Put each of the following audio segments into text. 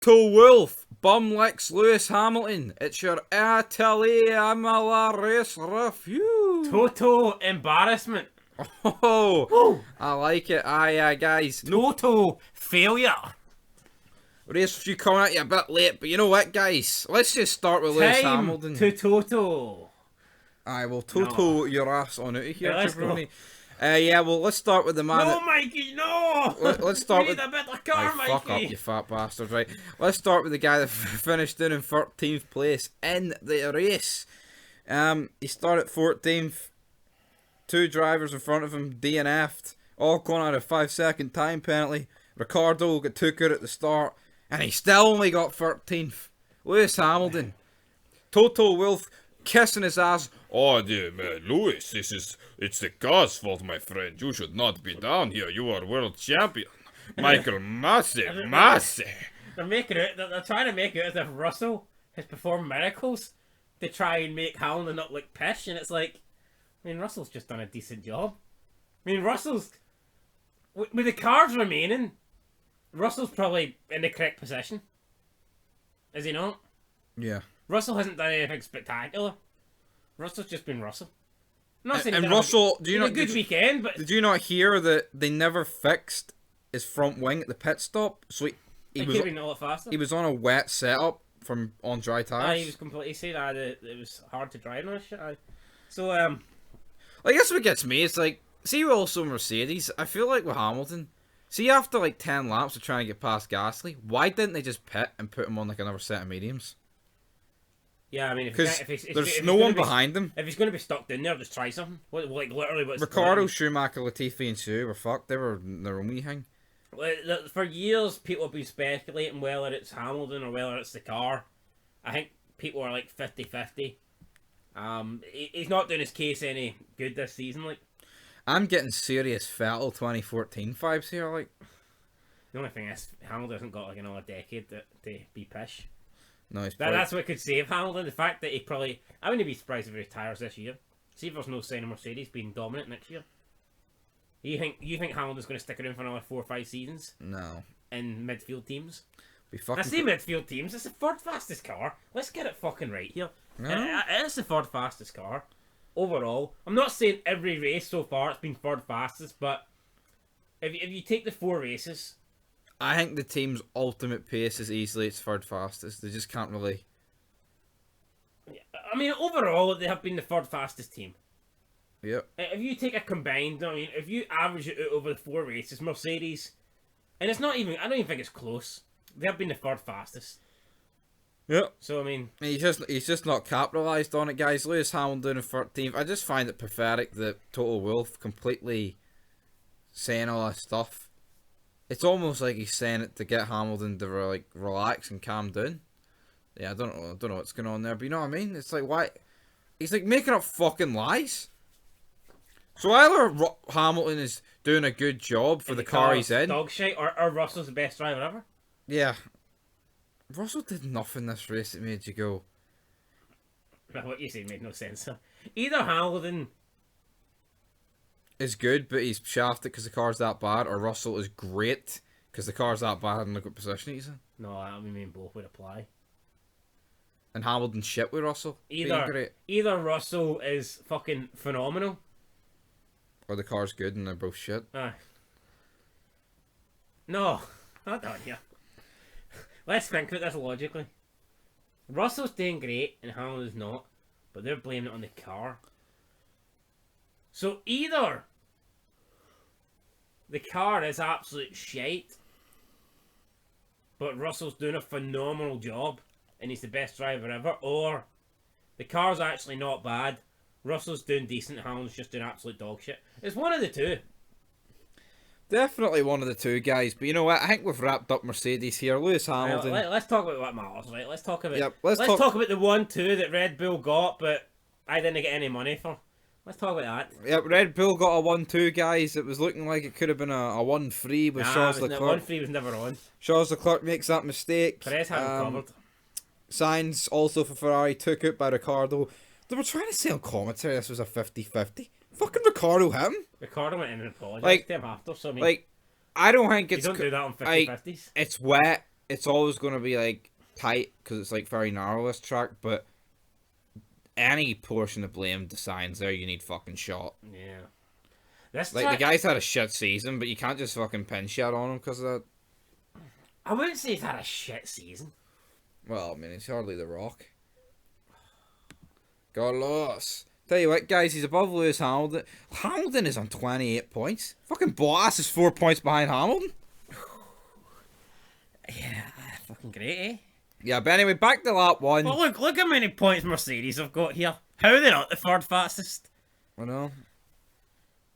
Toto Wolff bum licks Lewis Hamilton. It's your Italy Imola race review. Total embarrassment. Oh, Woo. I like it. Aye, guys. Total failure. Race review coming at you a bit late, but you know what, guys? Let's just start with Lewis Time Hamilton. to Toto. Aye, well, Toto your ass on out of here, Yeah, let's jabroni. Yeah, well, let's start with the man. No, Mikey, no! Let's start we with need a better car, Mikey. fuck up, you fat bastard, right? Let's start with the guy that finished in 13th place in the race. He started 14th. Two drivers in front of him DNF'd, all going out a 5-second time penalty. Ricardo got took out at the start, and he still only got 13th. Lewis Hamilton, Toto Wolff kissing his ass. Oh, dear man, Lewis, it's the car's fault, my friend. You should not be down here. You are world champion. Michael Massey. They're trying to make it as if Russell has performed miracles to try and make Hamilton not look pish, and it's like, I mean, Russell's just done a decent job. I mean, Russell's, with the cars remaining, Russell's probably in the correct position. Is he not? Yeah. Russell hasn't done anything spectacular. Russell's just been Russell. I'm not saying And he's had Russell, do you a not good weekend, but did you not hear that they never fixed his front wing at the pit stop? So he he was could have been a lot faster. he was on a wet setup from on dry He tires. was completely saying that it was hard to drive on this shit. So Like, that's what gets me. It's like, see, also Mercedes. I feel like with Hamilton, see, after like 10 laps of trying to get past Gasly, why didn't they just pit and put him on like another set of mediums? yeah, I mean, Because if there's he's no gonna one be, behind him. If he's going to be stuck in there, just try something. Like literally, what's Ricardo, Schumacher, Latifi, and Sue were fucked. They were in their own wee thing. For years, people have been speculating whether it's Hamilton or whether it's the car. I think people are like 50-50. He's not doing his case any good this season. Like, I'm getting serious Vettel 2014 vibes here. Like, the only thing is, Hamilton hasn't got like another decade to be pish. no, he's probably, That's what could save Hamilton. The fact that he probably, I wouldn't be surprised if he retires this year. See if there's no sign of Mercedes being dominant next year. You think Hamilton's going to stick around for another 4 or 5 seasons no. in midfield teams? Be I fucking. say midfield teams. It's the third fastest car. Let's get it fucking right here. No. It's the third fastest car overall. I'm not saying every race so far it's been third fastest, but if you take the 4 races, I think the team's ultimate pace is easily its third fastest. They just can't really. I mean, overall they have been the third fastest team. Yep. If you take a combined, I mean, if you average it out over the 4 races, Mercedes, and it's not even, I don't even think it's close. They have been the third fastest. Yep. So I mean, He's just not capitalised on it, guys. Lewis Hamilton in 13th. I just find it pathetic that Toto Wolff completely saying all that stuff. It's almost like he's saying it to get Hamilton to relax and calm down. Yeah, I don't know what's going on there, but you know what I mean. It's like, why? He's like making up fucking lies. So either Hamilton is doing a good job for the car he's in. Dog shit, or Russell's the best driver ever. Yeah. Russell did nothing this race that made you go. Now, what you said made no sense. Either Hamilton Is good, but he's shafted because the car's that bad, or Russell is great because the car's that bad and look what position he's in. No, I mean both would apply. And Hamilton shit with Russell. Being great. Either Russell is fucking phenomenal, Or the car's good and they're both shit. no, not that here. Let's think about this logically. Russell's doing great and Hamilton's not, but they're blaming it on the car. So either the car is absolute shite, but Russell's doing a phenomenal job and he's the best driver ever, or the car's actually not bad, Russell's doing decent, Hamilton's just doing absolute dog shit. It's one of the two. Definitely one of the two, guys. But you know what? I think we've wrapped up Mercedes here. Lewis Hamilton. Let's talk about what matters, right? Let's talk about let's talk about the 1-2 that Red Bull got, but I didn't get any money for. Let's talk about that. Yep, Red Bull got a 1-2, guys. It was looking like it could have been a 1-3 with Charles Leclerc. 1-3 was never on. Charles Leclerc makes that mistake. Perez had him covered. Sainz, also for Ferrari, took out by Ricardo. They were trying to say on commentary this was a 50-50. Fucking Ricardo hit him. Ricardo went in and apologised Like, to him after, so I mean, I don't think it's... you don't do that on 50-50s. It's wet. it's always going to be like tight because it's like very narrow this track, but any portion of blame to Sainz there, you need fucking shot. Yeah. This Like, track, the guy's had a shit season, but you can't just fucking pin shit on him because of that. I wouldn't say he's had a shit season. Well, I mean, he's hardly the Rock. Carlos. Tell you what, guys, he's above Lewis Hamilton. Hamilton is on 28 points. Fucking Bottas is 4 points behind Hamilton. Yeah, fucking great, eh? Yeah, but anyway, back to lap 1. But look how many points Mercedes have got here. How are they not the third fastest? I know.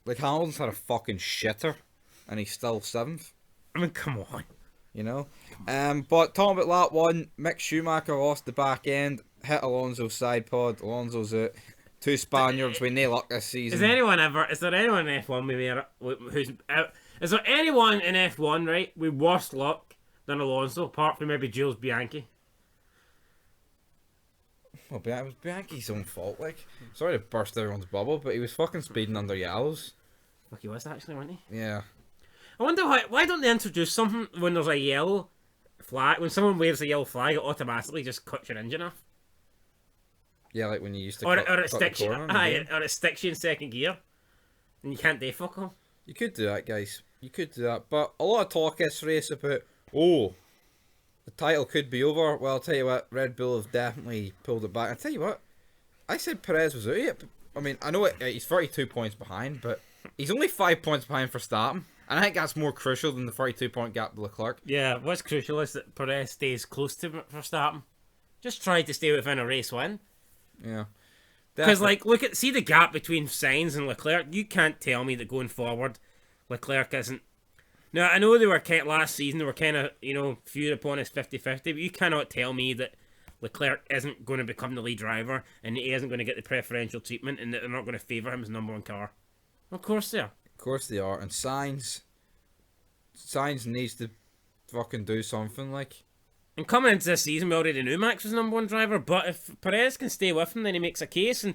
Like, Hamilton's had a fucking shitter, and he's still 7th. I mean, come on. You know? But talking about lap 1, Mick Schumacher lost the back end, hit Alonso's side pod. Alonso's out. 2 Spaniards with no luck this season. Is there anyone in F1 is there anyone in F1, right, with worse luck than Alonso, apart from maybe Jules Bianchi? Well, it was Bianchi's own fault, like. Sorry to burst everyone's bubble, but he was fucking speeding under yellows. Fuck, he was actually, wasn't he? Yeah. I wonder why don't they introduce something when there's a yellow flag, when someone waves a yellow flag, it automatically just cuts your engine off? Yeah, like when you used to Or cut it sticks the you, corner in the game. or it sticks you in second gear, and you can't do fuck all. You could do that, guys. You could do that. But a lot of talk this race about, oh, the title could be over. Well, I'll tell you what, Red Bull have definitely pulled it back. I'll tell you what, I said Perez was out of it. I mean, I know he's 32 points behind, but he's only 5 points behind for starting. And I think that's more crucial than the 32-point gap to Leclerc. Yeah, what's crucial is that Perez stays close to Verstappen. Just try to stay within a race win. Yeah. Because, like, see the gap between Sainz and Leclerc. You can't tell me that going forward, Leclerc isn't. Now, I know they were last season, they were kind of, feud upon us 50-50, but you cannot tell me that Leclerc isn't going to become the lead driver and he isn't going to get the preferential treatment and that they're not going to favour him as number 1 car. Of course they are. Of course they are. And Sainz needs to fucking do something, like. And coming into this season, we already knew Max was number 1 driver, but if Perez can stay with him, then he makes a case. And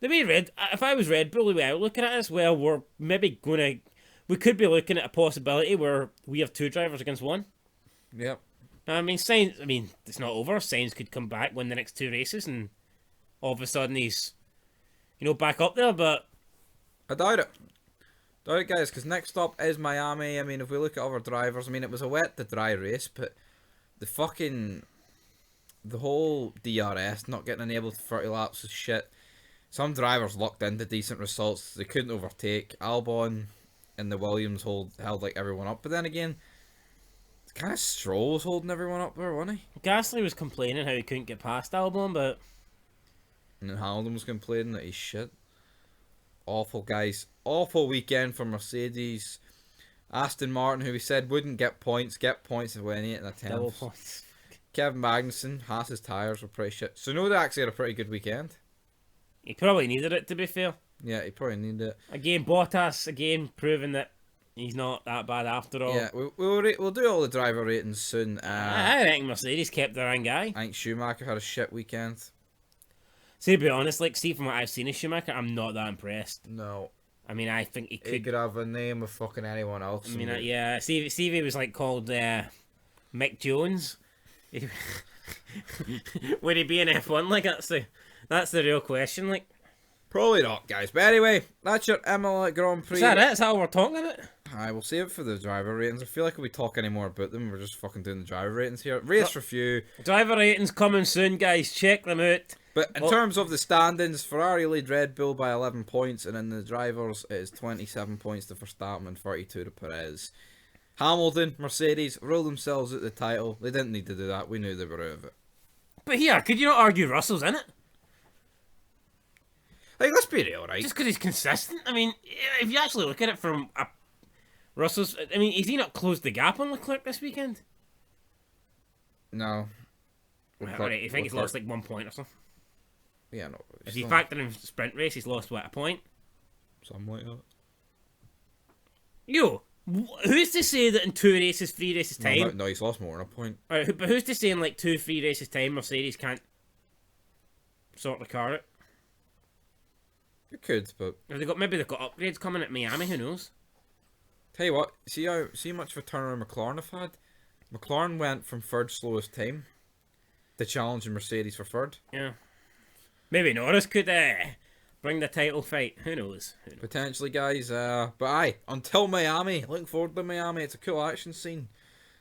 the way if I was Red Bull, the way I would look at it is, well, we could be looking at a possibility where we have 2 drivers against 1. Yep. I mean, Sainz, it's not over. Sainz could come back, win the next 2 races, and all of a sudden he's, back up there, but... I doubt it. Doubt it, guys, because next up is Miami. I mean, if we look at other drivers, I mean, it was a wet to dry race, but the whole DRS not getting enabled for 30 laps is shit. Some drivers locked into decent results. They couldn't overtake. Albon and the Williams held like everyone up, but then again, it's kind of Stroll was holding everyone up there, wasn't he? Gasly was complaining how he couldn't get past Albon, but... And then Hamilton was complaining that he's shit. Awful, guys. Awful weekend for Mercedes. Aston Martin, who we said wouldn't get points if we any in a 10th. Double points. Kevin Magnussen, Haas's tyres were pretty shit. Tsunoda actually had a pretty good weekend. He probably needed it, to be fair. Yeah, he probably needed it. Again, Bottas, proving that he's not that bad after all. Yeah, we'll do all the driver ratings soon. I think Mercedes kept their own guy. I think Schumacher had a shit weekend. See, to be honest, see from what I've seen of Schumacher, I'm not that impressed. No. I mean, I think he He could have a name of fucking anyone else. I mean, yeah. See if he was called Mick Jones. Would he be in F1? Like that's the real question. Like, probably not, guys. But anyway, that's your Imola Grand Prix. Is that it? Is that all we're talking about? I will save it for the driver ratings. I feel like if we talk any more about them, we're just fucking doing the driver ratings here. Race review. Driver ratings coming soon, guys. Check them out. But in terms of the standings, Ferrari lead Red Bull by 11 points, and in the drivers, it is 27 points to Verstappen and 32 to Perez. Hamilton, Mercedes, rolled themselves at the title. They didn't need to do that. We knew they were out of it. But here, could you not argue Russell's in it? Like, let's be real, right? Just because he's consistent. I mean, if you actually look at it from Russell's... I mean, has he not closed the gap on Leclerc this weekend? No. Alright, you think he's lost like 1 point or something? Yeah, no. If you factor in sprint race, he's lost, what, a point? Something like that. Yo, who's to say that in 2 races, 3 races time... No, he's lost more than a point. Alright, but who's to say in like 2, 3 races time Mercedes can't sort the car out? It could, but... Maybe they've got upgrades coming at Miami, who knows? Tell you what, see how much of a turnaround McLaren have had? McLaren went from third slowest time to challenging Mercedes for third. Yeah. Maybe Norris could bring the title fight. Who knows? Potentially, guys. But aye, until Miami. Looking forward to Miami. It's a cool action scene.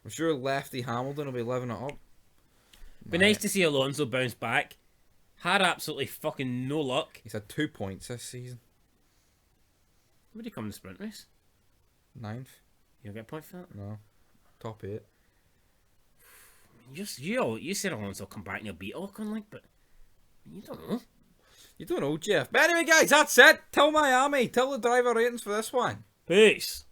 I'm sure Lefty Hamilton will be living it up. Be nice to see Alonso bounce back. Had absolutely fucking no luck. He's had 2 points this season. Would he come in the sprint race? 9th? You don't get a point for that? No. Top 8. You said Alonso will come back and he'll beat Ocon, like, but you don't know. You don't know, Jeff. But anyway, guys, that's it. Tell Miami. Tell the driver ratings for this one. Peace.